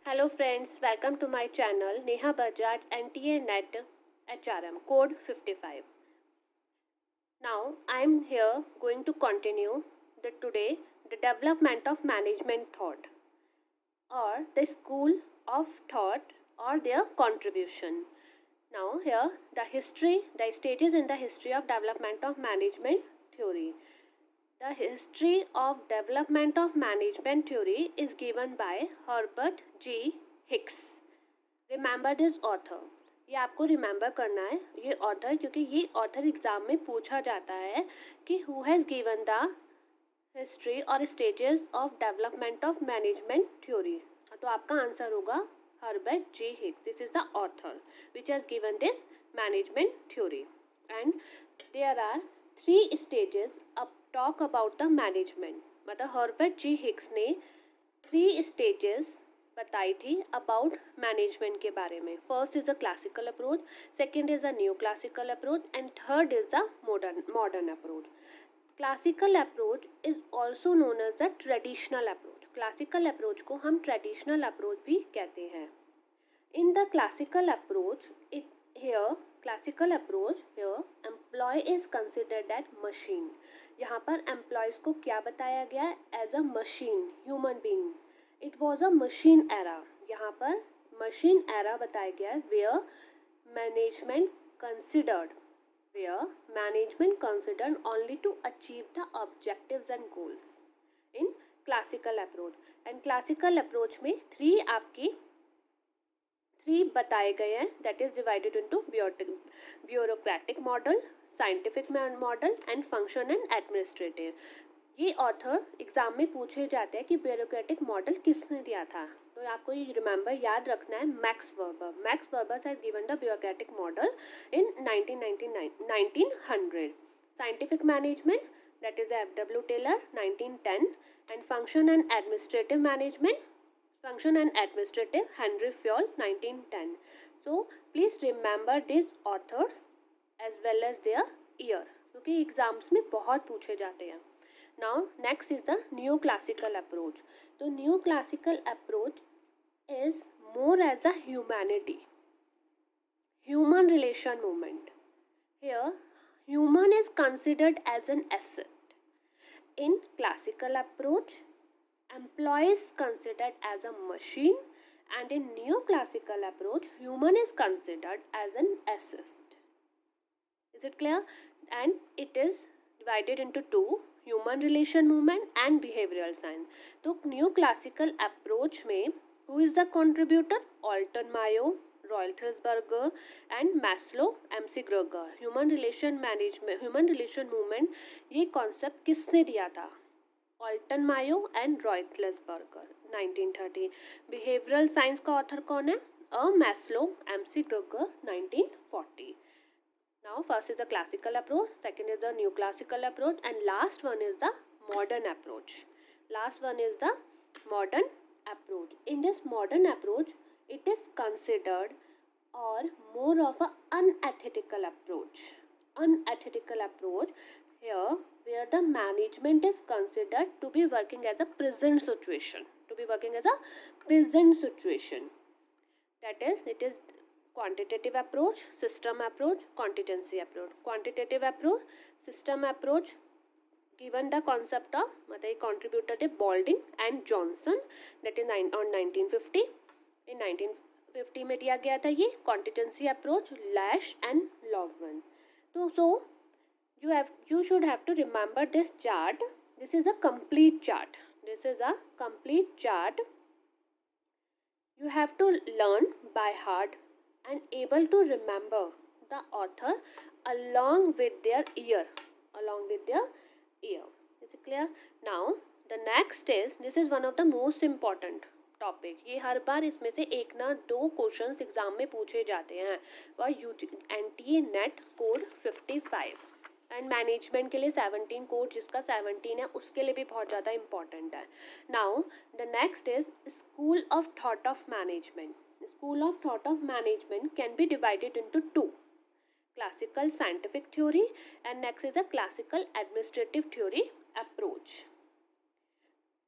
Hello friends, welcome to my channel Neha Bajaj NTA Net HRM code 55. Now I am here going to continue today the development of management thought or the school of thought or their contribution. Now here the stages in the history of development of management theory. The history of development of management theory is given by Herbert G. Hicks. Remember this author, ये आपको remember करना है ये author, क्योंकि ये author exam में पूछा जाता है कि who has given the history और stages of development of management theory. तो आपका आंसर होगा Herbert G Hicks. This is the author which has given this management theory. And there are 3 stages अब टॉक अबाउट द मैनेजमेंट. मतलब Herbert G Hicks ने 3 stages बताई थी about management के बारे में. First is the classical approach, second is the new classical approach and third is the modern approach. Classical approach is also known as the traditional approach. Classical approach को हम traditional approach भी कहते हैं. In the classical approach employ is considered at machine. यहाँ पर employees को क्या बताया गया? As a machine, human being. It was a machine era. यहाँ पर मशीन एरा बताया गया है where management considered only to achieve the objectives and goals in classical approach. And classical approach में 3 बताए गए हैं. That is divided into bureaucratic model, scientific model and function and administrative. ये ऑथर एग्जाम में पूछे जाते हैं कि ब्यूरोक्रेटिक मॉडल किसने दिया था. तो आपको ये रिमेंबर याद रखना है, Max Weber. Max Weber has given the bureaucratic model in 1900. Scientific management, that is F W. Taylor 1910. And function and administrative management, function and administrative Henri Fayol 1910. So please remember this authors as well as their year, क्योंकि exams में बहुत पूछे जाते हैं. Now next is the neoclassical approach. So neoclassical approach is more as a human relation movement. Here human is considered as an asset. In classical approach, employee is considered as a machine, and in neoclassical approach human is considered as an asset. Is it clear? And it is divided into 2, human relation movement and behavioural science. तो new classical approach में who is the contributor? Elton Mayo, Roethlisberger and Maslow, McGregor. Human relation movement, ये concept किसने दिया था? Elton Mayo and Roethlisberger 1930. Behavioural science का author कौन है? Maslow, McGregor 1940. Now first is the classical approach, second is the new classical approach, and last one is the modern approach. In this modern approach, it is considered or more of a unethical approach. Here where the management is considered to be working as a present situation. That is, it is quantitative approach, system approach, contingency approach. Quantitative approach, system approach, given the concept of मतलब contributor थे Balding and Johnson, that is on 1950. In 1950 में दिया गया था ये contingency approach, Lash and Logman. So you should have to remember this chart. This is a complete chart. You have to learn by heart and able to remember the author along with their year. Is it clear? Now the next is, this is one of the most important topic. ये हर बार इसमें से 1 ना 2 questions exam में पूछे जाते हैं. और NTA net code 55 and management के लिए 17 कोड, जिसका 17 है उसके लिए भी बहुत ज़्यादा इंपॉर्टेंट है. Now the next is school of thought of management. School of thought of management can be divided into 2, classical scientific theory and next is a classical administrative theory approach.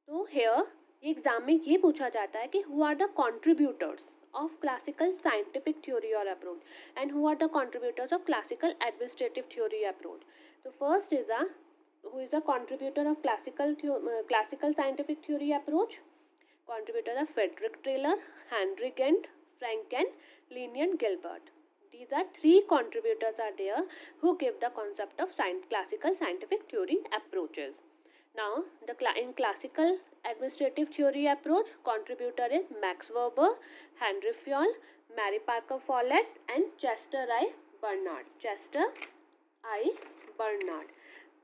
So here ये exam में ये पूछा जाता है कि who are the contributors of classical scientific theory or approach and who are the contributors of classical administrative theory approach. So first is a who is the contributor of classical scientific theory approach. Contributors are Frederick Taylor, Henry Gantt, Franken, Linian Gilbert. These are three contributors are there who give the concept of classical scientific theory approaches. Now, in classical administrative theory approach, contributor is Max Weber, Henry Fayol, Mary Parker Follett, and Chester I. Bernard. Chester I. Bernard.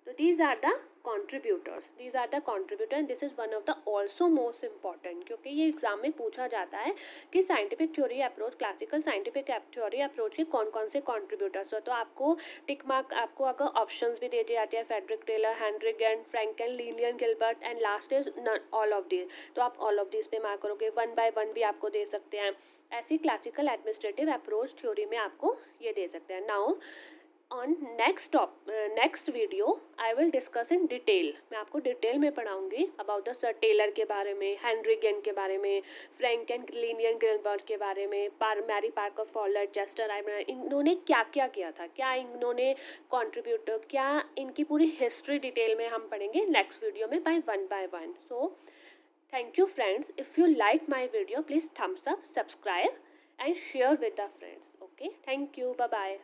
So these are the contributors. These are the contributors and this is one of the also most important, क्योंकि ये exam में पूछा जाता है कि scientific theory approach, classical scientific theory approach के कौन कौन से कॉन्ट्रीब्यूटर्स हो। तो आपको टिक मार्क, आपको अगर ऑप्शंस भी दे दिए जाते हैं Frederick Taylor, Henry Gantt, Frank and, Lillian Gilbert and last is all of these, तो आप ऑल ऑफ दीज पे मार्क करोगे। 1 by 1 भी आपको दे सकते हैं। ऐसी क्लासिकल एडमिनिस्ट्रेटिव अप्रोच थ्योरी में आपको ये दे सकते हैं। Now on next video I will discuss in detail, मैं आपको डिटेल में पढ़ाऊंगी अबाउट द सर टेलर के बारे में, हेनरी गेंट के बारे में, फ्रैंक एंड लिनियन गिलबर्ट के बारे में, Mary Parker Follett, Chester I, इन्होंने क्या क्या किया था, क्या इन्होंने कॉन्ट्रीब्यूट, क्या इनकी पूरी हिस्ट्री डिटेल में हम पढ़ेंगे नेक्स्ट वीडियो में by 1 by 1. So thank you friends. If you like my video please thumbs up, subscribe and share with the friends. Okay, thank you, bye bye.